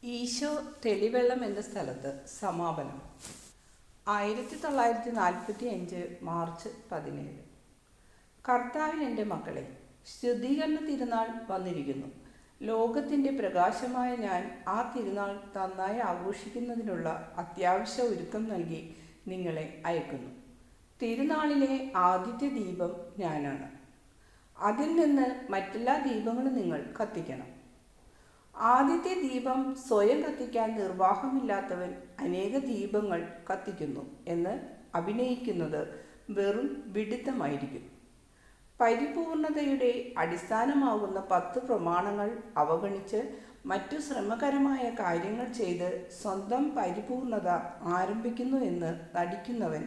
ഈശോ തെളിവെള്ളം എന്ന സ്ഥലത്ത് സമാപനം. 1945 മാർച്ച് 17. കർത്താവിനെൻ്റെ മക്കളെ, ശുദ്ധീകരണ തിരുനാൾ വന്നിരിക്കുന്നു. ലോകത്തിൻ്റെ പ്രകാശമായ ഞാൻ ആ തിരുനാൾ നന്നായി ആഘോഷിക്കുന്നതിനുള്ള അത്യാവശ്യ ഒരുക്കം നൽകി നിങ്ങളെ അയക്കുന്നു. തിരുനാളിലെ ആദ്യത്തെ ദീപം ഞാനാണ്. അതിൽ നിന്ന് മറ്റെല്ലാ ദീപങ്ങളും നിങ്ങൾ കത്തിക്കണം. ആദ്യത്തെ ദീപം സ്വയം കത്തിക്കാൻ നിർവാഹമില്ലാത്തവൻ അനേക ദീപങ്ങൾ കത്തിക്കുന്നു എന്ന് അഭിനയിക്കുന്നത് വെറും വിഡിത്തമായിരിക്കും. പരിപൂർണതയുടെ അടിസ്ഥാനമാകുന്ന 10 പ്രമാണങ്ങൾ അവഗണിച്ച് മറ്റു ശ്രമകരമായ കാര്യങ്ങൾ ചെയ്ത് സ്വന്തം പരിപൂർണത ആരംഭിക്കുന്നു എന്ന് നടിക്കുന്നവൻ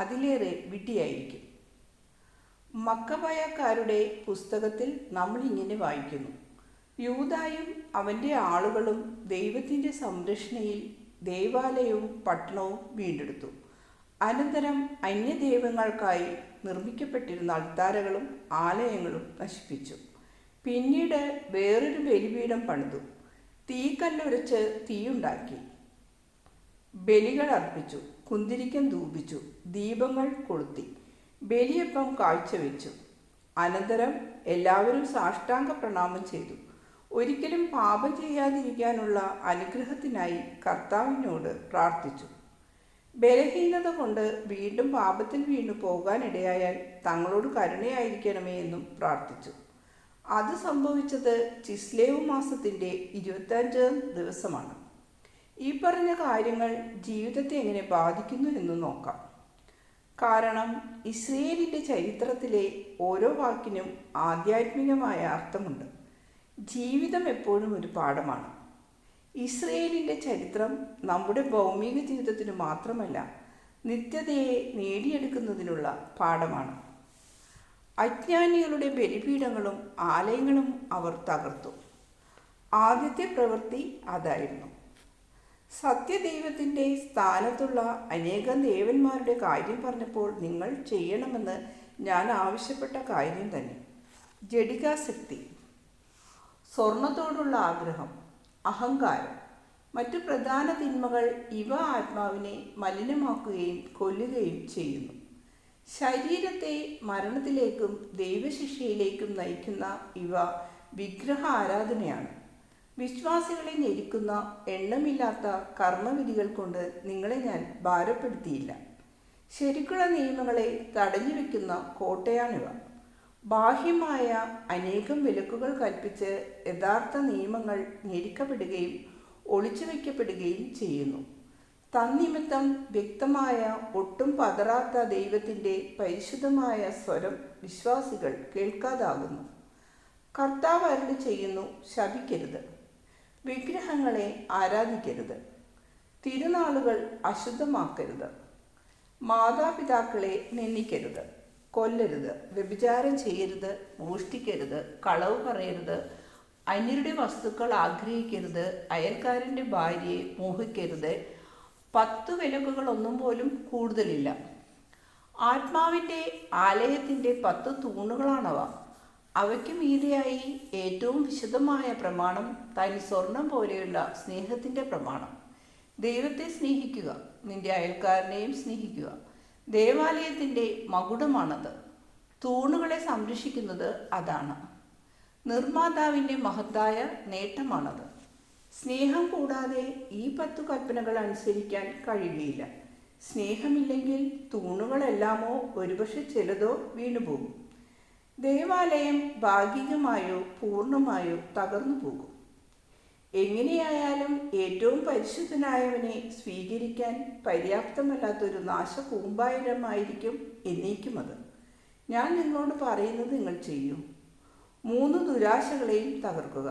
അതിലേറെ വിഡ്ഢിയായിരിക്കും. മക്കബായക്കാരുടെ പുസ്തകത്തിൽ നമ്മൾ ഇങ്ങനെ വായിക്കുന്നു: യൂദായും അവൻ്റെ ആളുകളും ദൈവത്തിൻ്റെ സംരക്ഷണയിൽ ദേവാലയവും പട്ടണവും വീണ്ടെടുത്തു. അനന്തരം അന്യദൈവങ്ങൾക്കായി നിർമ്മിക്കപ്പെട്ടിരുന്ന അൾത്താരകളും ആലയങ്ങളും നശിപ്പിച്ചു. പിന്നീട് വേറൊരു ബലിപീഠം പണിതു, തീക്കല്ലുരച്ച് തീയുണ്ടാക്കി, ബലികൾ അർപ്പിച്ചു, കുന്തിരിക്കം ധൂപിച്ചു, ദീപങ്ങൾ കൊളുത്തി, ബലിയപ്പം കാഴ്ചവെച്ചു. അനന്തരം എല്ലാവരും സാഷ്ടാംഗ പ്രണാമം ചെയ്തു. ഒരിക്കലും പാപം ചെയ്യാതിരിക്കാനുള്ള അനുഗ്രഹത്തിനായി കർത്താവിനോട് പ്രാർത്ഥിച്ചു. ബലഹീനത കൊണ്ട് വീണ്ടും പാപത്തിൽ വീണു പോകാനിടയായാൽ തങ്ങളോട് കരുണയായിരിക്കണമേ എന്നും പ്രാർത്ഥിച്ചു. അത് സംഭവിച്ചത് ചിസ്ലേവ് മാസത്തിൻ്റെ 25-ാം ദിവസമാണ്. ഈ പറഞ്ഞ കാര്യങ്ങൾ ജീവിതത്തെ എങ്ങനെ ബാധിക്കുന്നു എന്ന് നോക്കാം. കാരണം ഇസ്രയേലിൻ്റെ ചരിത്രത്തിലെ ഓരോ വാക്കിനും ആധ്യാത്മികമായ അർത്ഥമുണ്ട്. ജീവിതം എപ്പോഴും ഒരു പാഠമാണ്. ഇസ്രയേലിൻ്റെ ചരിത്രം നമ്മുടെ ഭൗമിക ജീവിതത്തിന് മാത്രമല്ല, നിത്യതയെ നേടിയെടുക്കുന്നതിനുള്ള പാഠമാണ്. അജ്ഞാനികളുടെ ബലിപീഠങ്ങളും ആലയങ്ങളും അവർ തകർത്തു. ആദ്യത്തെ പ്രവൃത്തി അതായിരുന്നു. സത്യദൈവത്തിൻ്റെ സ്ഥാനത്തുള്ള അനേകം ദേവന്മാരുടെ കാര്യം പറഞ്ഞപ്പോൾ നിങ്ങൾ ചെയ്യണമെന്ന് ഞാൻ ആവശ്യപ്പെട്ട കാര്യം തന്നെ. ജഡികാസക്തി, സ്വർണത്തോടുള്ള ആഗ്രഹം, അഹങ്കാരം, മറ്റു പ്രധാന തിന്മകൾ ഇവ ആത്മാവിനെ മലിനമാക്കുകയും കൊല്ലുകയും ചെയ്യുന്നു. ശരീരത്തെ മരണത്തിലേക്കും ദൈവശിക്ഷയിലേക്കും നയിക്കുന്ന ഇവ വിഗ്രഹ ആരാധനയാണ്. വിശ്വാസികളെ ഞെരുക്കുന്ന എണ്ണമില്ലാത്ത കർമ്മവിധികൾ കൊണ്ട് നിങ്ങളെ ഞാൻ ഭാരപ്പെടുത്തിയില്ല. ശരിക്കുള്ള നിയമങ്ങളെ തടഞ്ഞു വയ്ക്കുന്ന കോട്ടയാണിവ. ബാഹ്യമായ അനേകം വിലക്കുകൾ കൽപ്പിച്ച് യഥാർത്ഥ നിയമങ്ങൾ ഞെരുക്കപ്പെടുകയും ഒളിച്ചു വയ്ക്കപ്പെടുകയും ചെയ്യുന്നു. തന്നിമിത്തം വ്യക്തമായ, ഒട്ടും പതറാത്ത ദൈവത്തിൻ്റെ പരിശുദ്ധമായ സ്വരം വിശ്വാസികൾ കേൾക്കാതാകുന്നു. കർത്താവ് അരുളി ചെയ്യുന്നു: ശപിക്കരുത്, വിഗ്രഹങ്ങളെ ആരാധിക്കരുത്, തിരുനാളുകൾ അശുദ്ധമാക്കരുത്, മാതാപിതാക്കളെ നിന്ദിക്കരുത്, കൊല്ലരുത്, വ്യഭിചാരം ചെയ്യരുത്, മോഷ്ടിക്കരുത്, കളവ് പറയരുത്, അന്യരുടെ വസ്തുക്കൾ ആഗ്രഹിക്കരുത്, അയൽക്കാരൻ്റെ ഭാര്യയെ മോഹിക്കരുത്. 10 വിലക്കുകളൊന്നും പോലും കൂടുതലില്ല. ആത്മാവിൻ്റെ ആലയത്തിൻ്റെ 10 തൂണുകളാണവ. അവയ്ക്ക് മീതെയായി ഏറ്റവും വിശുദ്ധമായ പ്രമാണം തനി സ്വർണം പോലെയുള്ള സ്നേഹത്തിൻ്റെ പ്രമാണം. ദൈവത്തെ സ്നേഹിക്കുക, നിന്റെ അയൽക്കാരനെയും സ്നേഹിക്കുക. ദേവാലയത്തിൻ്റെ മകുടമാണത്. തൂണുകളെ സംരക്ഷിക്കുന്നത് അതാണ്. നിർമ്മാതാവിൻ്റെ മഹത്തായ നേട്ടമാണത്. സ്നേഹം കൂടാതെ ഈ 10 കൽപ്പനകൾ അനുസരിക്കാൻ കഴിയുകയില്ല. സ്നേഹമില്ലെങ്കിൽ തൂണുകളെല്ലാമോ ഒരുപക്ഷെ ചിലതോ വീണുപോകും. ദേവാലയം ഭാഗികമായോ പൂർണ്ണമായോ തകർന്നു പോകും. എങ്ങനെയായാലും ഏറ്റവും പരിശുദ്ധനായവനെ സ്വീകരിക്കാൻ പര്യാപ്തമല്ലാത്തൊരു നാശകൂമ്പാരമായിരിക്കും എന്നേക്കും അത്. ഞാൻ നിങ്ങളോട് പറയുന്നത് നിങ്ങൾ ചെയ്യൂ. 3 ദുരാശകളെയും തകർക്കുക.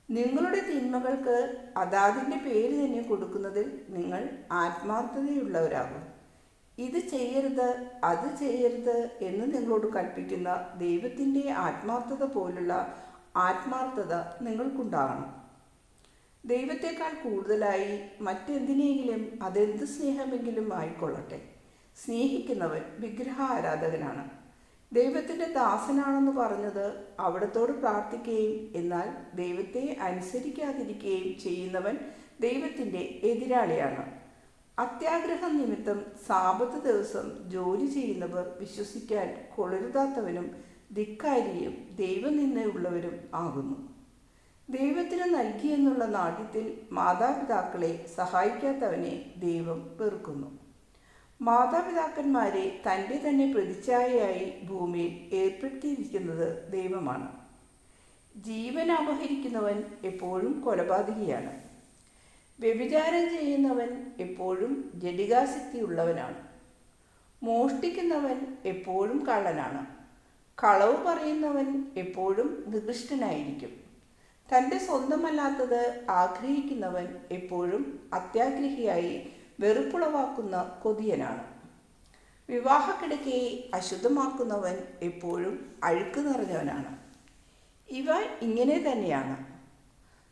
നിങ്ങളുടെ തിന്മകൾക്ക് അതാതിൻ്റെ പേര് തന്നെ കൊടുക്കുന്നതിൽ നിങ്ങൾ ആത്മാർത്ഥതയുള്ളവരാകും. ഇത് ചെയ്യരുത്, അത് ചെയ്യരുത് എന്ന് നിങ്ങളോട് കൽപ്പിക്കുന്ന ദൈവത്തിൻ്റെ ആത്മാർത്ഥത പോലുള്ള ആത്മാർത്ഥത നിങ്ങൾക്കുണ്ടാകണം. ദൈവത്തെക്കാൾ കൂടുതലായി മറ്റെന്തിനെങ്കിലും അതെന്ത് സ്നേഹമെങ്കിലും ആയിക്കൊള്ളട്ടെ, സ്നേഹിക്കുന്നവൻ വിഗ്രഹ ആരാധകനാണ്. ദൈവത്തിൻ്റെ ദാസനാണെന്ന് പറഞ്ഞത് അവിടത്തോട് പ്രാർത്ഥിക്കുകയും എന്നാൽ ദൈവത്തെ അനുസരിക്കാതിരിക്കുകയും ചെയ്യുന്നവൻ ദൈവത്തിൻ്റെ എതിരാളിയാണ്. അത്യാഗ്രഹം നിമിത്തം സാബത്ത് ദിവസം ജോലി ചെയ്യുന്നവർ വിശ്വസിക്കാൻ കൊള്ളരുതാത്തവനും ധിക്കാരിയും ദൈവനിന്ദയുള്ളവരും ആകുന്നു. ദൈവത്തിന് നൽകിയെന്നുള്ള നാട്യത്തിൽ മാതാപിതാക്കളെ സഹായിക്കാത്തവനെ ദൈവം വെറുക്കുന്നു. മാതാപിതാക്കന്മാരെ തൻ്റെ തന്നെ പ്രതിച്ഛായയായി ഭൂമിയിൽ ഏർപ്പെടുത്തിയിരിക്കുന്നത് ദൈവമാണ്. ജീവൻ അപഹരിക്കുന്നവൻ എപ്പോഴും കൊലപാതകിയാണ്. വ്യഭിചാരം ചെയ്യുന്നവൻ എപ്പോഴും ജഡികാസക്തിയുള്ളവനാണ്. മോഷ്ടിക്കുന്നവൻ എപ്പോഴും കള്ളനാണ്. കളവ് പറയുന്നവൻ എപ്പോഴും നികൃഷ്ടനായിരിക്കും. തൻ്റെ സ്വന്തമല്ലാത്തത് ആഗ്രഹിക്കുന്നവൻ എപ്പോഴും അത്യാഗ്രഹിയായി വെറുപ്പുളവാക്കുന്ന കൊതിയനാണ്. വിവാഹക്കിടക്കയെ അശുദ്ധമാക്കുന്നവൻ എപ്പോഴും അഴുക്ക് നിറഞ്ഞവനാണ്. ഇവ ഇങ്ങനെ തന്നെയാണ്.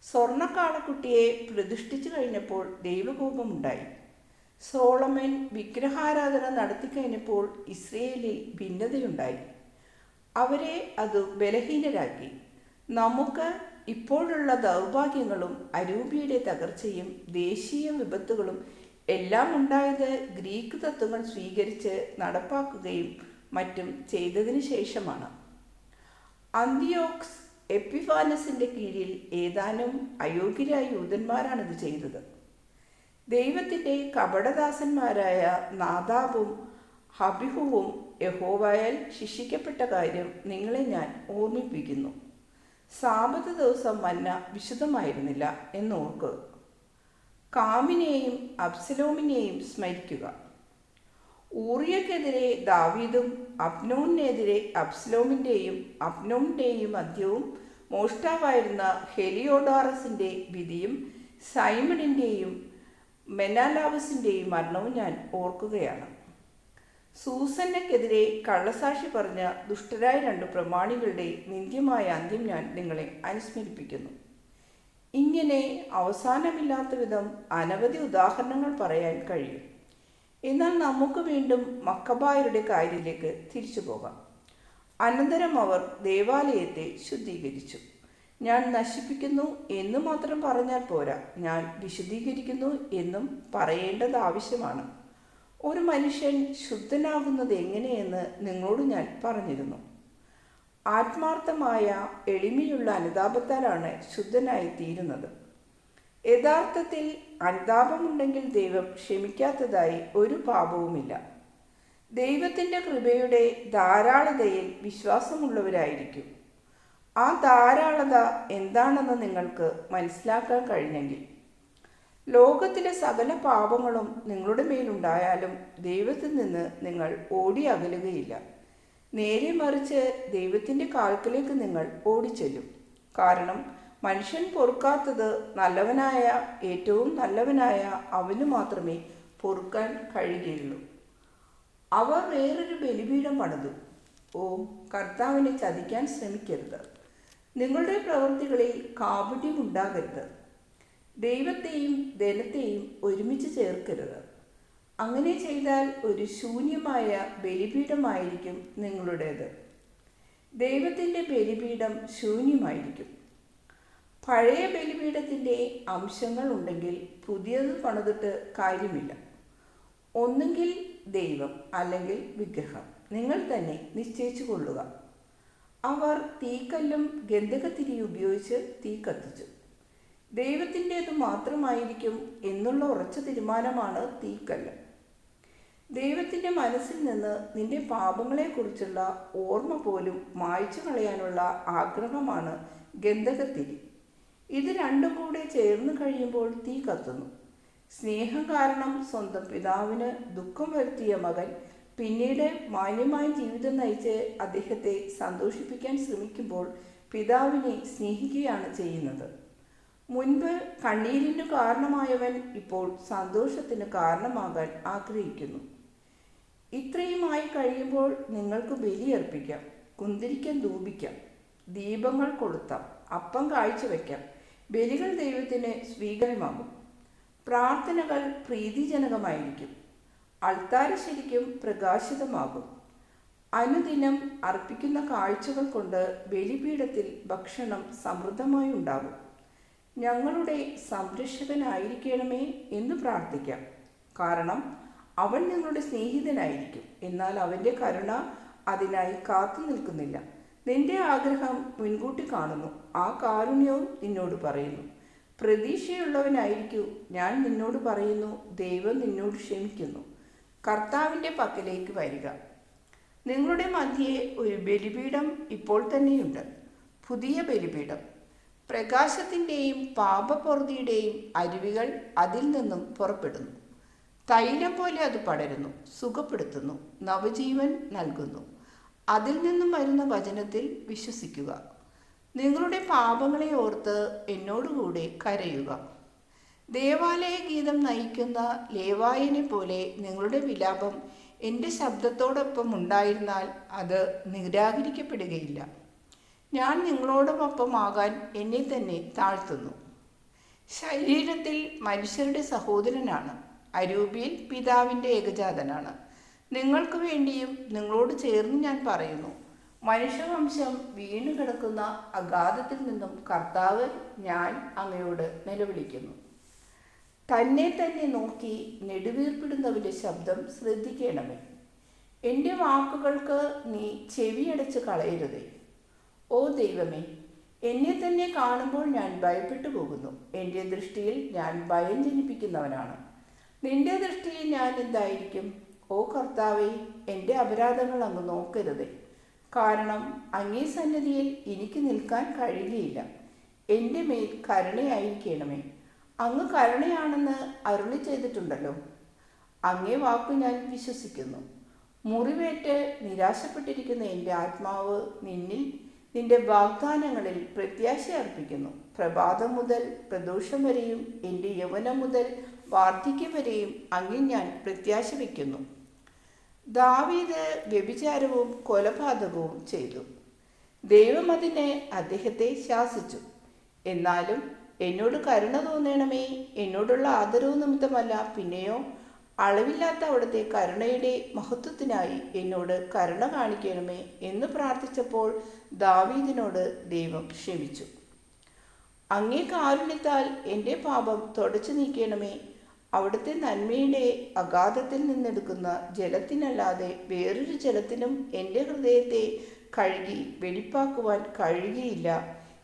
സ്വർണ്ണക്കാളക്കുട്ടിയെ പ്രതിഷ്ഠിച്ചു കഴിഞ്ഞപ്പോൾ ദൈവകോപമുണ്ടായി. സോളമൻ വിഗ്രഹാരാധന നടത്തിക്കഴിഞ്ഞപ്പോൾ ഇസ്രയേലിൽ ഭിന്നതയുണ്ടായി. അവരെ അത് ബലഹീനരാക്കി. നമുക്ക് ഇപ്പോഴുള്ള ദൗർഭാഗ്യങ്ങളും അരൂപിയുടെ തകർച്ചയും ദേശീയ വിപത്തുകളും എല്ലാം ഉണ്ടായത് ഗ്രീക്ക് തത്വങ്ങൾ സ്വീകരിച്ച് നടപ്പാക്കുകയും മറ്റും ചെയ്തതിനു ശേഷമാണ്. അന്തിയോക്സ് എപ്പിഫാനസിൻ്റെ കീഴിൽ ഏതാനും അയോഗ്യരായ യൂതന്മാരാണിത് ചെയ്തത്. ദൈവത്തിൻ്റെ കപടദാസന്മാരായ നാദാബും അബിഹുവും യഹോവയാൽ ശിക്ഷിക്കപ്പെട്ട കാര്യം നിങ്ങളെ ഞാൻ ഓർമ്മിപ്പിക്കുന്നു. സാബത്ത് ദിവസം മന്ന വിശുദ്ധമായിരുന്നില്ല എന്നോർക്കുക. കാമിനെയും അബ്സലോമിനെയും സ്മരിക്കുക. ഊറിയക്കെതിരെ ദാവീദും അബ്നോണിനെതിരെ അബ്സലോമിൻ്റെയും അബ്നോണിൻ്റെയും മധ്യവും മോഷ്ടാവായിരുന്ന ഹെലിയോഡാറസിൻ്റെ വിധിയും സൈമണിൻ്റെയും മെനാലാവസിൻ്റെയും മരണവും ഞാൻ ഓർക്കുകയാണ്. സൂസന്നക്കെതിരെ കള്ളസാക്ഷി പറഞ്ഞ ദുഷ്ടരായ 2 പ്രമാണികളുടെ നിന്ദ്യമായ അന്ത്യം ഞാൻ നിങ്ങളെ അനുസ്മരിപ്പിക്കുന്നു. ഇങ്ങനെ അവസാനമില്ലാത്ത വിധം അനവധി ഉദാഹരണങ്ങൾ പറയാൻ കഴിയും. എന്നാൽ നമുക്ക് വീണ്ടും മക്കബായരുടെ കാര്യത്തിലേക്ക് തിരിച്ചു പോകാം. അനന്തരം അവർ ദേവാലയത്തെ ശുദ്ധീകരിച്ചു. ഞാൻ നശിപ്പിക്കുന്നു എന്ന് മാത്രം പറഞ്ഞാൽ പോരാ, ഞാൻ വിശുദ്ധീകരിക്കുന്നു എന്നും പറയേണ്ടത് ആവശ്യമാണ്. ഒരു മനുഷ്യൻ ശുദ്ധനാകുന്നത് എങ്ങനെയെന്ന് നിങ്ങളോട് ഞാൻ പറഞ്ഞിരുന്നു. ആത്മാർത്ഥമായ എളിമയുള്ള അനുതാപത്താലാണ് ശുദ്ധനായി തീരുന്നത്. യഥാർത്ഥത്തിൽ അനുതാപമുണ്ടെങ്കിൽ ദൈവം ക്ഷമിക്കാത്തതായി ഒരു പാപവുമില്ല. ദൈവത്തിൻ്റെ കൃപയുടെ ധാരാളതയിൽ വിശ്വാസമുള്ളവരായിരിക്കും. ആ ധാരാളത എന്താണെന്ന് നിങ്ങൾക്ക് മനസ്സിലാക്കാൻ കഴിഞ്ഞെങ്കിൽ. ലോകത്തിലെ സകല പാപങ്ങളും നിങ്ങളുടെ മേലുണ്ടായാലും ദൈവത്തിൽ നിന്ന് നിങ്ങൾ ഓടി അകലുകയില്ല. നേരെ മറിച്ച് ദൈവത്തിൻ്റെ കാൽക്കലേക്ക് നിങ്ങൾ ഓടിച്ചെല്ലും. കാരണം മനുഷ്യൻ പൊറുക്കാത്തത് നല്ലവനായ ഏറ്റവും നല്ലവനായ അവന് മാത്രമേ പൊറുക്കാൻ കഴിയുകയുള്ളൂ. അവർ വേറൊരു ബലിപീഠം പണിതു. ഓ, കർത്താവിനെ ചതിക്കാൻ ശ്രമിക്കരുത്. നിങ്ങളുടെ പ്രവൃത്തികളിൽ കാപട്യമുണ്ടാകരുത്. ദൈവത്തെയും ധനത്തെയും ഒരുമിച്ച് ചേർക്കരുത്. അങ്ങനെ ചെയ്താൽ ഒരു ശൂന്യമായ ബലിപീഠമായിരിക്കും നിങ്ങളുടേത്. ദൈവത്തിൻ്റെ ബലിപീഠം ശൂന്യമായിരിക്കും. പഴയ ബലിപീഠത്തിൻ്റെ അംശങ്ങൾ ഉണ്ടെങ്കിൽ പുതിയത് പണിതിട്ട് കാര്യമില്ല. ഒന്നുകിൽ ദൈവം അല്ലെങ്കിൽ വിഗ്രഹം, നിങ്ങൾ തന്നെ നിശ്ചയിച്ചു കൊള്ളുക. അവർ തീക്കല്ലും ഗന്ധകത്തിരിയും ഉപയോഗിച്ച് തീ കത്തിച്ചു. ദൈവത്തിൻ്റേത് മാത്രമായിരിക്കും എന്നുള്ള ഉറച്ച തീരുമാനമാണ് തീക്കല്ല്. ദൈവത്തിൻ്റെ മനസ്സിൽ നിന്ന് നിന്റെ പാപങ്ങളെക്കുറിച്ചുള്ള ഓർമ്മ പോലും മായ്ച്ചു കളയാനുള്ള ആഗ്രഹമാണ് ഗന്ധകത്തിരി. ഇത് രണ്ടും കൂടെ ചേർന്ന് കഴിയുമ്പോൾ തീ കത്തുന്നു. സ്നേഹം കാരണം സ്വന്തം പിതാവിന് ദുഃഖം വരുത്തിയ മകൻ പിന്നീട് മാന്യമായ ജീവിതം നയിച്ച് അദ്ദേഹത്തെ സന്തോഷിപ്പിക്കാൻ ശ്രമിക്കുമ്പോൾ പിതാവിനെ സ്നേഹിക്കുകയാണ് ചെയ്യുന്നത്. മുൻപ് കണ്ണീരിന് കാരണമായവൻ ഇപ്പോൾ സന്തോഷത്തിന് കാരണമാകാൻ ആഗ്രഹിക്കുന്നു. ഇത്രയുമായി കഴിയുമ്പോൾ നിങ്ങൾക്ക് ബലിയർപ്പിക്കാം, കുന്തിരിക്കം ധൂപിക്കാം, ദീപങ്ങൾ കൊളുത്താം, അപ്പം കാഴ്ചവെക്കാം. ബലികൾ ദൈവത്തിന് സ്വീകാര്യമാകും. പ്രാർത്ഥനകൾ പ്രീതിജനകമായിരിക്കും. അൾത്താര ശരിക്കും പ്രകാശിതമാകും. അനുദിനം അർപ്പിക്കുന്ന കാഴ്ചകൾ കൊണ്ട് ബലിപീഠത്തിൽ ഭക്ഷണം സമൃദ്ധമായി ഉണ്ടാകും. ഞങ്ങളുടെ സംരക്ഷകനായിരിക്കണമേ എന്ന് പ്രാർത്ഥിക്കാം. കാരണം അവൻ ഞങ്ങളുടെ സ്നേഹിതനായിരിക്കും. എന്നാൽ അവൻ്റെ കരുണ അതിനായി കാത്തു നിൽക്കുന്നില്ല. നിന്റെ ആഗ്രഹം മുൻകൂട്ടി കാണുന്നു. ആ കാരുണ്യവും നിന്നോട് പറയുന്നു. പ്രതീക്ഷയുള്ളവനായിരിക്കൂ. ഞാൻ നിന്നോട് പറയുന്നു, ദൈവം നിന്നോട് ക്ഷമിക്കുന്നു. കർത്താവിൻ്റെ പക്കലേക്ക് വരിക. നിങ്ങളുടെ മധ്യേ ഒരു ബലിപീഠം ഇപ്പോൾ തന്നെയുണ്ട്, പുതിയ ബലിപീഠം. പ്രകാശത്തിൻ്റെയും പാപപ്പൊറുതിയുടെയും അരുവികൾ അതിൽ നിന്നും പുറപ്പെടുന്നു. തൈലം പോലെ അത് പടരുന്നു, സുഖപ്പെടുത്തുന്നു, നവജീവൻ നൽകുന്നു. അതിൽ നിന്നും വരുന്ന വചനത്തിൽ വിശ്വസിക്കുക. നിങ്ങളുടെ പാപങ്ങളെ ഓർത്ത് എന്നോടുകൂടെ കരയുക. ദേവാലയ ഗീതം നയിക്കുന്ന ലേവായനെ പോലെ നിങ്ങളുടെ വിലാപം എൻ്റെ ശബ്ദത്തോടൊപ്പം ഉണ്ടായിരുന്നാൽ അത് നിരാകരിക്കപ്പെടുകയില്ല. ഞാൻ നിങ്ങളോടൊപ്പമാകാൻ എന്നെ തന്നെ താഴ്ത്തുന്നു. ശരീരത്തിൽ മനുഷ്യരുടെ സഹോദരനാണ്, അരൂപിയിൽ പിതാവിൻ്റെ ഏകജാതനാണ്. നിങ്ങൾക്ക് വേണ്ടിയും നിങ്ങളോട് ചേർന്ന് ഞാൻ പറയുന്നു, മനുഷ്യവംശം വീണു കിടക്കുന്ന അഗാധത്തിൽ നിന്നും കർത്താവ് ഞാൻ അങ്ങയോട് നിലവിളിക്കുന്നു. തന്നെ തന്നെ നോക്കി നെടുവീർപ്പിടുന്നവൻ്റെ ശബ്ദം ശ്രദ്ധിക്കണമേ. എൻ്റെ വാക്കുകൾക്ക് നീ ചെവിയടച്ച് കളയരുതേ. ഓ ദൈവമേ, എന്നെ തന്നെ കാണുമ്പോൾ ഞാൻ ഭയപ്പെട്ടു പോകുന്നു. എൻ്റെ ദൃഷ്ടിയിൽ ഞാൻ ഭയം ജനിപ്പിക്കുന്നവനാണ്. നിന്റെ ദൃഷ്ടിയിൽ ഞാൻ എന്തായിരിക്കും? ഓ കർത്താവേ, എൻ്റെ അപരാധങ്ങൾ അങ്ങ് നോക്കരുതേ. കാരണം അങ്ങേ സന്നിധിയിൽ എനിക്ക് നിൽക്കാൻ കഴിയുകയില്ല. എൻ്റെ മേൽ കരുണയായിരിക്കണമേ. അങ്ങ് കരുണയാണെന്ന് അരുളി ചെയ്തിട്ടുണ്ടല്ലോ. അങ്ങേ വാക്കു ഞാൻ വിശ്വസിക്കുന്നു. മുറിവേറ്റ് നിരാശപ്പെട്ടിരിക്കുന്ന എൻ്റെ ആത്മാവ് നിന്റെ വാഗ്ദാനങ്ങളിൽ പ്രത്യാശ അർപ്പിക്കുന്നു. പ്രഭാതം മുതൽ പ്രദോഷം വരെയും എൻ്റെ യൗവനം മുതൽ വാർദ്ധക്യം വരെയും അങ്ങിൽ ഞാൻ പ്രത്യാശ വയ്ക്കുന്നു. ദാവീദ് വ്യഭിചാരവും കൊലപാതകവും ചെയ്തു. ദൈവം അതിനെ അദ്ദേഹത്തെ ശാസിച്ചു. എന്നാലും എന്നോട് കരുണ തോന്നണമേ, എന്നോടുള്ള ആദരവ് നിമിത്തമല്ല, പിന്നെയോ അളവില്ലാത്ത അവിടുത്തെ കരുണയുടെ മഹത്വത്തിനായി എന്നോട് കരുണ കാണിക്കണമേ എന്ന് പ്രാർത്ഥിച്ചപ്പോൾ ദാവീദിനോട് ദൈവം ക്ഷമിച്ചു. അങ്ങേ കാരുണ്യത്താൽ എൻ്റെ പാപം തുടച്ചു നീക്കണമേ. അവിടുത്തെ നന്മയുടെ അഗാധത്തിൽ നിന്നെടുക്കുന്ന ജലത്തിനല്ലാതെ വേറൊരു ജലത്തിനും എൻ്റെ ഹൃദയത്തെ കഴുകി വെടിപ്പാക്കുവാൻ കഴിയുകയില്ല.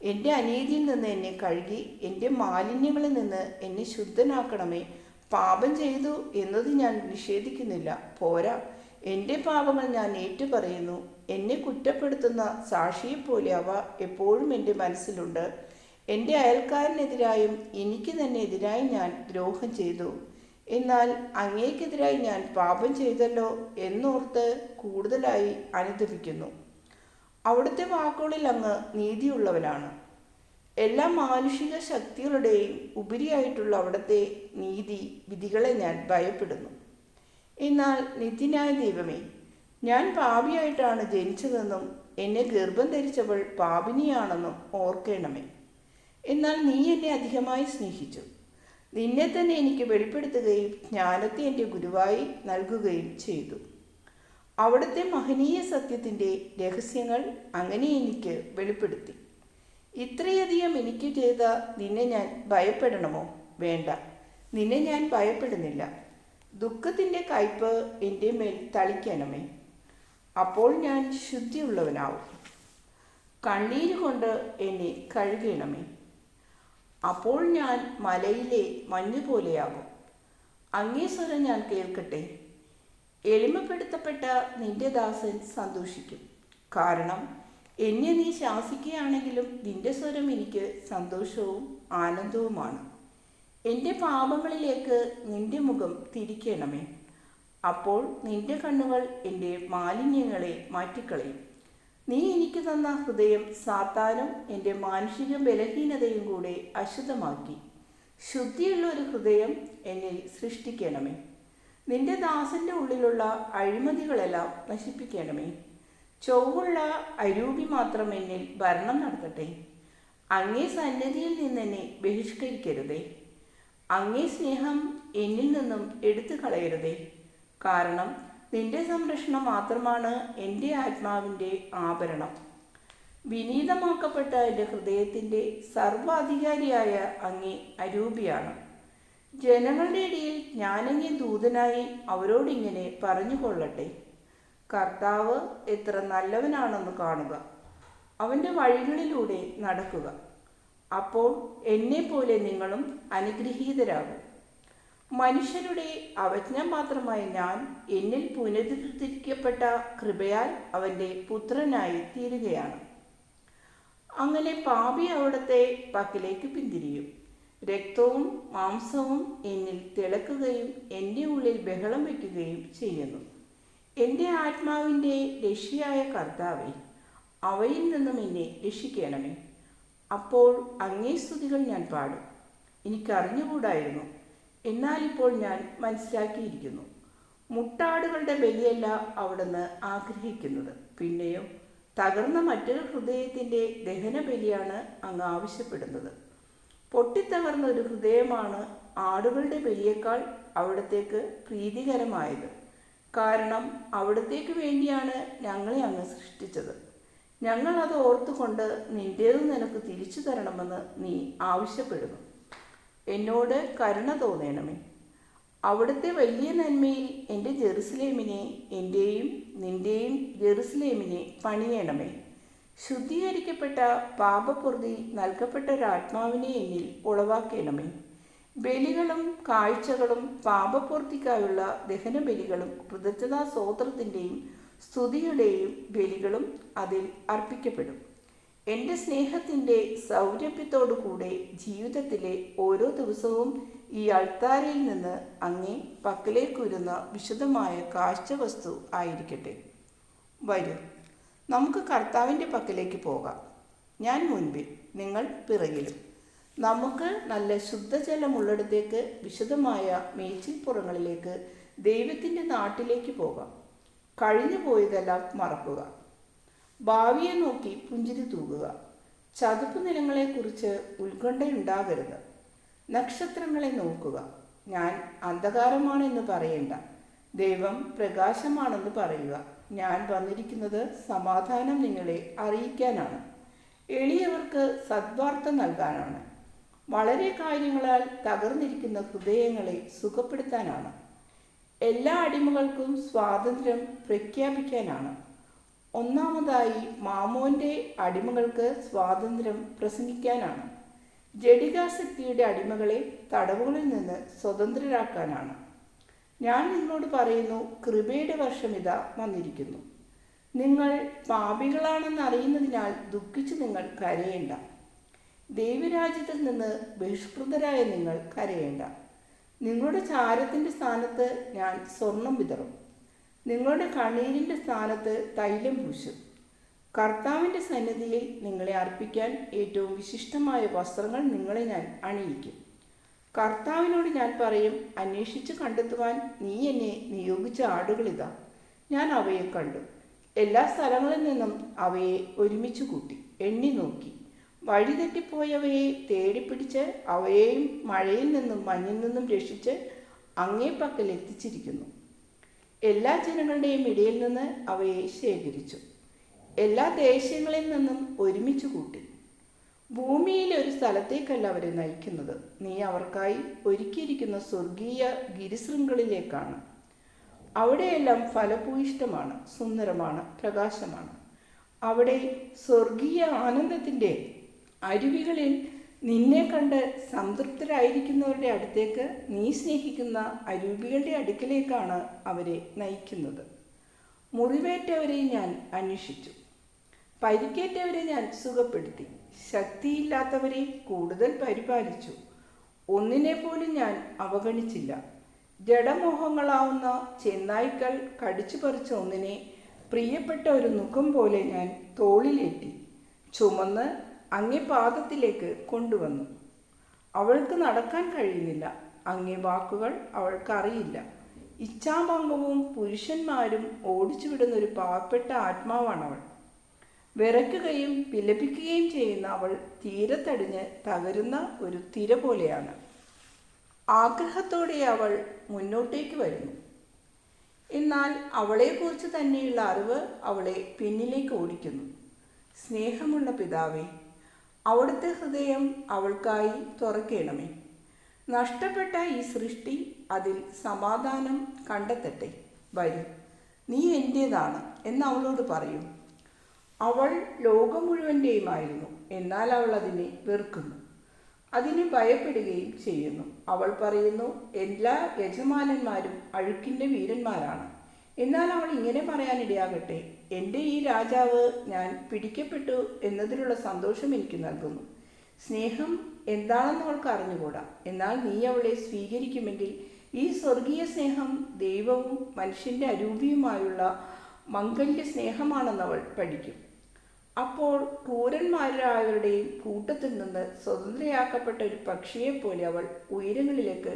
എൻ്റെ അനീതിയിൽ നിന്ന് എന്നെ കഴുകി എൻ്റെ മാലിന്യങ്ങളിൽ നിന്ന് എന്നെ ശുദ്ധനാക്കണമേ. പാപം ചെയ്തു എന്നത് ഞാൻ നിഷേധിക്കുന്നില്ല, പോരാ, എൻ്റെ പാപങ്ങൾ ഞാൻ ഏറ്റുപറയുന്നു. എന്നെ കുറ്റപ്പെടുത്തുന്ന സാക്ഷിയെപ്പോലെ അവ എപ്പോഴും എൻ്റെ മനസ്സിലുണ്ട്. എൻ്റെ അയൽക്കാരനെതിരായും എനിക്ക് തന്നെ എതിരായി ഞാൻ ദ്രോഹം ചെയ്തു. എന്നാൽ അങ്ങേക്കെതിരായി ഞാൻ പാപം ചെയ്തല്ലോ എന്നോർത്ത് കൂടുതലായി അനുതപിക്കുന്നു. അവിടുത്തെ വാക്കുകളിൽ അങ്ങ് നീതിയുള്ളവനാണ്. എല്ലാ മാനുഷിക ശക്തികളുടെയും ഉപരിയായിട്ടുള്ള അവിടുത്തെ നീതി വിധികളെ ഞാൻ ഭയപ്പെടുന്നു. എന്നാൽ നിത്യനായ ദൈവമേ, ഞാൻ പാപിയായിട്ടാണ് ജനിച്ചതെന്നും എന്നെ ഗർഭം ധരിച്ചവൾ പാപിനിയാണെന്നും ഓർക്കണമേ. എന്നാൽ നീ എന്നെ അധികമായി സ്നേഹിച്ചു. നിന്നെ തന്നെ എനിക്ക് വെളിപ്പെടുത്തുകയും ജ്ഞാനത്തെ എൻ്റെ ഗുരുവായി നൽകുകയും ചെയ്തു. അവിടുത്തെ മഹനീയ സത്യത്തിൻ്റെ രഹസ്യങ്ങൾ അങ്ങനെ എനിക്ക് വെളിപ്പെടുത്തി. ഇത്രയധികം എനിക്ക് ചെയ്ത നിന്നെ ഞാൻ ഭയപ്പെടണമോ? വേണ്ട, നിന്നെ ഞാൻ ഭയപ്പെടുന്നില്ല. ദുഃഖത്തിൻ്റെ കയ്പ് എൻ്റെ മേൽ തളിക്കണമേ. അപ്പോൾ ഞാൻ ശുദ്ധിയുള്ളവനാവും. കണ്ണീരുകൊണ്ട് എന്നെ കഴുകണമേ. അപ്പോൾ ഞാൻ മലയിലെ മഞ്ഞുപോലെയാകും. അങ്ങേ സ്വരം ഞാൻ കേൾക്കട്ടെ. എളിമപ്പെടുത്തപ്പെട്ട നിന്റെ ദാസൻ സന്തോഷിക്കും. കാരണം എന്നെ നീ ശാസിക്കുകയാണെങ്കിലും നിന്റെ സ്വരം എനിക്ക് സന്തോഷവും ആനന്ദവുമാണ്. എൻ്റെ പാപങ്ങളിലേക്ക് നിന്റെ മുഖം തിരിക്കണമേ. അപ്പോൾ നിന്റെ കണ്ണുകൾ എൻ്റെ മാലിന്യങ്ങളെ മാറ്റിക്കളയും. നീ എനിക്ക് തന്ന ഹൃദയം സാത്താനും എൻ്റെ മാനുഷിക ബലഹീനതയും കൂടെ അശുദ്ധമാക്കി. ശുദ്ധിയുള്ള ഒരു ഹൃദയം എന്നിൽ സൃഷ്ടിക്കണമേ. നിന്റെ ദാസൻ്റെ ഉള്ളിലുള്ള അഴിമതികളെല്ലാം നശിപ്പിക്കണമേ. ചൊവ്വുള്ള അരൂപി മാത്രം എന്നിൽ ഭരണം നടത്തട്ടെ. അങ്ങേ സന്നിധിയിൽ നിന്നെന്നെ ബഹിഷ്കരിക്കരുതേ. അങ്ങേ സ്നേഹം എന്നിൽ നിന്നും എടുത്തു കളയരുതേ. കാരണം നിന്റെ സംരക്ഷണം മാത്രമാണ് എൻ്റെ ആത്മാവിൻ്റെ ആഭരണം. വിനീതമാക്കപ്പെട്ട എൻ്റെ ഹൃദയത്തിൻ്റെ സർവാധികാരിയായ അങ്ങേ അരൂപിയാണ്. ജനങ്ങളുടെ ഇടയിൽ ഞാനങ്ങേ ദൂതനായി അവരോടിങ്ങനെ പറഞ്ഞുകൊള്ളട്ടെ: കർത്താവ് എത്ര നല്ലവനാണെന്ന് കാണുക, അവൻ്റെ വഴികളിലൂടെ നടക്കുക. അപ്പോൾ എന്നെപ്പോലെ നിങ്ങളും അനുഗ്രഹീതരാകും. മനുഷ്യരുടെ അവജ്ഞ മാത്രമായ ഞാൻ എന്നിൽ പുനരുദ്ധരിക്കപ്പെട്ട കൃപയാൽ അവൻ്റെ പുത്രനായി തീരുകയാണ്. അങ്ങനെ പാപി അവിടുത്തെ പക്കലേക്ക് പിന്തിരിയും. രക്തവും മാംസവും എന്നിൽ തിളക്കുകയും എൻ്റെ ഉള്ളിൽ ബഹളം വയ്ക്കുകയും ചെയ്യുന്നു. എൻ്റെ ആത്മാവിൻ്റെ രക്ഷയായ കർത്താവേ, അവയിൽ നിന്നും എന്നെ രക്ഷിക്കണമേ. അപ്പോൾ അങ്ങേ സ്തുതികൾ ഞാൻ പാടും. എനിക്കറിഞ്ഞുകൂടായിരുന്നു, എന്നാൽ ഇപ്പോൾ ഞാൻ മനസ്സിലാക്കിയിരിക്കുന്നു. മുട്ടാടുകളുടെ ബലിയല്ല അവിടുന്ന് ആഗ്രഹിക്കുന്നത്, പിന്നെയോ തകർന്ന മറ്റൊരു ഹൃദയത്തിൻ്റെ ദഹന ബലിയാണ് അങ്ങ് ആവശ്യപ്പെടുന്നത്. പൊട്ടിത്തകർന്ന ഒരു ഹൃദയമാണ് ആടുകളുടെ ബലിയേക്കാൾ അവിടത്തേക്ക് പ്രീതികരമായത്. കാരണം അവിടത്തേക്ക് വേണ്ടിയാണ് ഞങ്ങളെ അങ്ങ് സൃഷ്ടിച്ചത്. ഞങ്ങൾ അത് ഓർത്തുകൊണ്ട് നിൻ്റേത് നിനക്ക് തിരിച്ചു തരണമെന്ന് നീ ആവശ്യപ്പെടുന്നു. എന്നോട് കരുണ തോന്നണമേ. അവിടുത്തെ വലിയ നന്മയിൽ എൻ്റെ ജെറുസലേമിനെ, എൻ്റെയും നിൻ്റെയും ജെറുസലേമിനെ പണിയണമേ. ശുദ്ധീകരിക്കപ്പെട്ട പാപപ്രതി നൽകപ്പെട്ട ഒരാത്മാവിനെ എന്നിൽ ഉളവാക്കണമേ. ബലികളും കാഴ്ചകളും പാപപൂർത്തിക്കായുള്ള ദഹനബലികളും കൃതജ്ഞതാ സ്തോത്രത്തിൻ്റെയും സ്തുതിയുടെയും ബലികളും അതിൽ അർപ്പിക്കപ്പെടും. എൻ്റെ സ്നേഹത്തിൻ്റെ സൗരഭ്യത്തോടു കൂടെ ജീവിതത്തിലെ ഓരോ ദിവസവും ഈ അൾത്താരയിൽ നിന്ന് അങ്ങേ പക്കലേക്കുരുന്ന വിശുദ്ധമായ കാഴ്ചവസ്തു ആയിരിക്കട്ടെ. വരൂ, നമുക്ക് കർത്താവിൻ്റെ പക്കലേക്ക് പോകാം. ഞാൻ മുൻപിൽ, നിങ്ങൾ പിറകിലും. നമുക്ക് നല്ല ശുദ്ധജലമുള്ളിടത്തേക്ക്, വിശുദ്ധമായ മേച്ചിൽപ്പുറങ്ങളിലേക്ക്, ദൈവത്തിൻ്റെ നാട്ടിലേക്ക് പോകാം. കഴിഞ്ഞു പോയതെല്ലാം മറക്കുക. ഭാവിയെ നോക്കി പുഞ്ചിരി തൂകുക. ചതുപ്പ് നിലങ്ങളെക്കുറിച്ച് ഉത്കണ്ഠയുണ്ടാകരുത്. നക്ഷത്രങ്ങളെ നോക്കുക. ഞാൻ അന്ധകാരമാണെന്ന് പറയേണ്ട, ദൈവം പ്രകാശമാണെന്ന് പറയുക. ഞാൻ വന്നിരിക്കുന്നത് സമാധാനം നിങ്ങളെ അറിയിക്കാനാണ്, എളിയവർക്ക് സദ്വാർത്ത നൽകാനാണ്, വളരെ കാര്യങ്ങളാൽ തകർന്നിരിക്കുന്ന ഹൃദയങ്ങളെ സുഖപ്പെടുത്താനാണ്, എല്ലാ അടിമകൾക്കും സ്വാതന്ത്ര്യം പ്രഖ്യാപിക്കാനാണ്. ഒന്നാമതായി മാമോൻ്റെ അടിമകൾക്ക് സ്വാതന്ത്ര്യം പ്രസംഗിക്കാനാണ്. ജഡികാസക്തിയുടെ അടിമകളെ തടവുകളിൽ നിന്ന് സ്വതന്ത്രരാക്കാനാണ്. ഞാൻ നിങ്ങളോട് പറയുന്നു, കൃപയുടെ വർഷം ഇതാ വന്നിരിക്കുന്നു. നിങ്ങൾ പാപികളാണെന്ന് അറിയുന്നതിനാൽ ദുഃഖിച്ച് നിങ്ങൾ കരയേണ്ട. ദൈവരാജ്യത്തിൽ നിന്ന് ബഹിഷ്കൃതരായ നിങ്ങൾ കരയേണ്ട. നിങ്ങളുടെ ചാരത്തിൻ്റെ സ്ഥാനത്ത് ഞാൻ സ്വർണം വിതറും, നിങ്ങളുടെ കണ്ണീരിൻ്റെ സ്ഥാനത്ത് തൈലം പൂശും. കർത്താവിൻ്റെ സന്നിധിയിൽ നിങ്ങളെ അർപ്പിക്കാൻ ഏറ്റവും വിശിഷ്ടമായ വസ്ത്രങ്ങൾ നിങ്ങളെ ഞാൻ അണിയിക്കും. കർത്താവിനോട് ഞാൻ പറയും, അന്വേഷിച്ച് കണ്ടെത്തുവാൻ നീ എന്നെ നിയോഗിച്ച ആടുകളിതാ. ഞാൻ അവയെ കണ്ടു. എല്ലാ സ്ഥലങ്ങളിൽ നിന്നും അവയെ ഒരുമിച്ച് കൂട്ടി എണ്ണി നോക്കി. വഴിതെറ്റിപ്പോയവയെ തേടിപ്പിടിച്ച് അവയെയും മഴയിൽ നിന്നും മഞ്ഞിൽ നിന്നും രക്ഷിച്ച് അങ്ങേ പക്കൽ എത്തിച്ചിരിക്കുന്നു. എല്ലാ ജനങ്ങളുടെയും ഇടയിൽ നിന്ന് അവയെ ശേഖരിച്ചു, എല്ലാ ദേശങ്ങളിൽ നിന്നും ഒരുമിച്ച് കൂട്ടി. ഭൂമിയിലെ ഒരു സ്ഥലത്തേക്കല്ല അവരെ നയിക്കുന്നത്, നീ അവർക്കായി ഒരുക്കിയിരിക്കുന്ന സ്വർഗീയ ഗിരിശൃംഖങ്ങളിലേക്കാണ്. അവിടെയെല്ലാം ഫലഭൂയിഷ്ടമാണ്, സുന്ദരമാണ്, പ്രകാശമാണ്. അവിടെ സ്വർഗീയ ആനന്ദത്തിൻ്റെ അരുവികളിൽ നിന്നെ കണ്ട് സംതൃപ്തരായിരിക്കുന്നവരുടെ അടുത്തേക്ക്, നീ സ്നേഹിക്കുന്ന അരൂപികളുടെ അടുക്കലേക്കാണ് അവരെ നയിക്കുന്നത്. മുറിവേറ്റവരെ ഞാൻ അന്വേഷിച്ചു, പരിക്കേറ്റവരെ ഞാൻ സുഖപ്പെടുത്തി, ശക്തിയില്ലാത്തവരെ കൂടുതൽ പരിപാലിച്ചു. ഒന്നിനെ പോലും ഞാൻ അവഗണിച്ചില്ല. ജഡമോഹങ്ങളാവുന്ന ചെന്നായ്ക്കൾ കടിച്ചു പറിച്ച ഒന്നിനെ പ്രിയപ്പെട്ട ഒരു നുഖം പോലെ ഞാൻ തോളിലേറ്റി ചുമന്ന് അങ്ങേ പാദത്തിലേക്ക് കൊണ്ടുവന്നു. അവൾക്ക് നടക്കാൻ കഴിയുന്നില്ല, അങ്ങേ വാക്കുകൾ അവൾക്കറിയില്ല. ഇച്ഛാഭംഗവും പുരുഷന്മാരും ഓടിച്ചുവിടുന്ന ഒരു പാവപ്പെട്ട ആത്മാവാണവൾ. വിറയ്ക്കുകയും വിലപിക്കുകയും ചെയ്യുന്ന അവൾ തീരത്തടിഞ്ഞ് തകരുന്ന ഒരു തിര പോലെയാണ്. ആഗ്രഹത്തോടെ അവൾ മുന്നോട്ടേക്ക് വരുന്നു. എന്നാൽ അവളെക്കുറിച്ച് തന്നെയുള്ള അറിവ് അവളെ പിന്നിലേക്ക് ഓടിക്കുന്നു. സ്നേഹമുള്ള പിതാവേ, അവിടുത്തെ ഹൃദയം അവൾക്കായി തുറക്കണമേ. നഷ്ടപ്പെട്ട ഈ സൃഷ്ടി അതിൽ സമാധാനം കണ്ടെത്തട്ടെ. വരൂ, നീ എൻ്റേതാണ് എന്ന് അവളോട് പറയൂ. അവൾ ലോകം മുഴുവൻ്റെയുമായിരുന്നു, എന്നാൽ അവൾ അതിനെ വെറുക്കുന്നു, അതിനെ ഭയപ്പെടുകയും ചെയ്യുന്നു. അവൾ പറയുന്നു, എല്ലാ യജമാനന്മാരും അഴുക്കിൻ്റെ വീരന്മാരാണ്. എന്നാൽ അവൾ ഇങ്ങനെ പറയാനിടയാകട്ടെ, എൻ്റെ ഈ രാജാവ് ഞാൻ പിടിക്കപ്പെട്ടു എന്നതിലുള്ള സന്തോഷം എനിക്ക് നൽകുന്നു. സ്നേഹം എന്താണെന്ന് അവൾക്ക് അറിഞ്ഞുകൂടാ. എന്നാൽ നീ അവളെ സ്വീകരിക്കുമെങ്കിൽ ഈ സ്വർഗീയ സ്നേഹം ദൈവവും മനുഷ്യൻ്റെ അരൂപിയുമായുള്ള മംഗല്യ സ്നേഹമാണെന്നവൾ പഠിക്കും. അപ്പോൾ ക്രൂരന്മാരായവരുടെയും കൂട്ടത്തിൽ നിന്ന് സ്വതന്ത്രയാക്കപ്പെട്ട ഒരു പക്ഷിയെപ്പോലെ അവൾ ഉയരങ്ങളിലേക്ക്,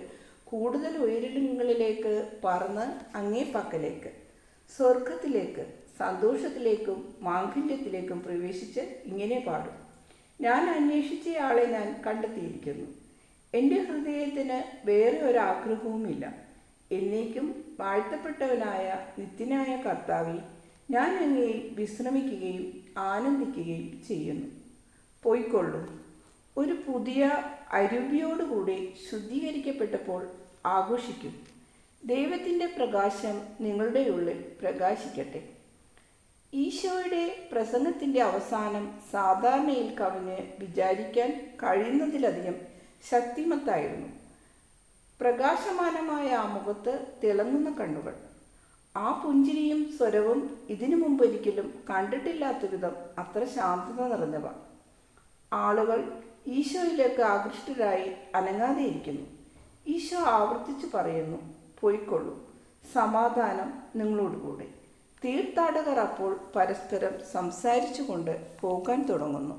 കൂടുതൽ ഉയരങ്ങളിലേക്ക് പറന്ന് അങ്ങേ പക്കലേക്ക്, സ്വർഗത്തിലേക്ക്, സന്തോഷത്തിലേക്കും മാംഗല്യത്തിലേക്കും പ്രവേശിച്ച് ഇങ്ങനെ പാടും: ഞാൻ അന്വേഷിച്ചയാളെ ഞാൻ കണ്ടെത്തിയിരിക്കുന്നു. എൻ്റെ ഹൃദയത്തിന് വേറെ ഒരാഗ്രഹവുമില്ല. എന്നേക്കും വാഴ്ത്തപ്പെട്ടവനായ നിത്യനായ കർത്താവേ, ഞാൻ അങ്ങയിൽ വിശ്രമിക്കുകയും ആനന്ദിക്കുകയും ചെയ്യുന്നു. പോയിക്കൊള്ളൂ. ഒരു പുതിയ അരൂപിയോടുകൂടി ശുദ്ധീകരിക്കപ്പെട്ടപ്പോൾ ആഘോഷിക്കും. ദൈവത്തിൻ്റെ പ്രകാശം നിങ്ങളുടെ ഉള്ളിൽ പ്രകാശിക്കട്ടെ. ഈശോയുടെ പ്രസംഗത്തിൻ്റെ അവസാനം സാധാരണയിൽ കവിഞ്ഞ് വിചാരിക്കാൻ കഴിയുന്നതിലധികം ശക്തിമത്തായിരുന്നു. പ്രകാശമാനമായ ആ മുഖത്ത് തിളങ്ങുന്ന കണ്ണുകൾ, ആ പുഞ്ചിരിയും സ്വരവും ഇതിനു മുമ്പൊരിക്കലും കണ്ടിട്ടില്ലാത്ത വിധം അത്ര ശാന്തത നിറഞ്ഞവ. ആളുകൾ ഈശോയിലേക്ക് ആകൃഷ്ടരായി അനങ്ങാതെയിരിക്കുന്നു. ഈശോ ആവർത്തിച്ചു പറയുന്നു: പോയിക്കൊള്ളൂ, സമാധാനം നിങ്ങളോടുകൂടെ. തീർത്ഥാടകർ അപ്പോൾ പരസ്പരം സംസാരിച്ചുകൊണ്ട് പോകാൻ തുടങ്ങുന്നു.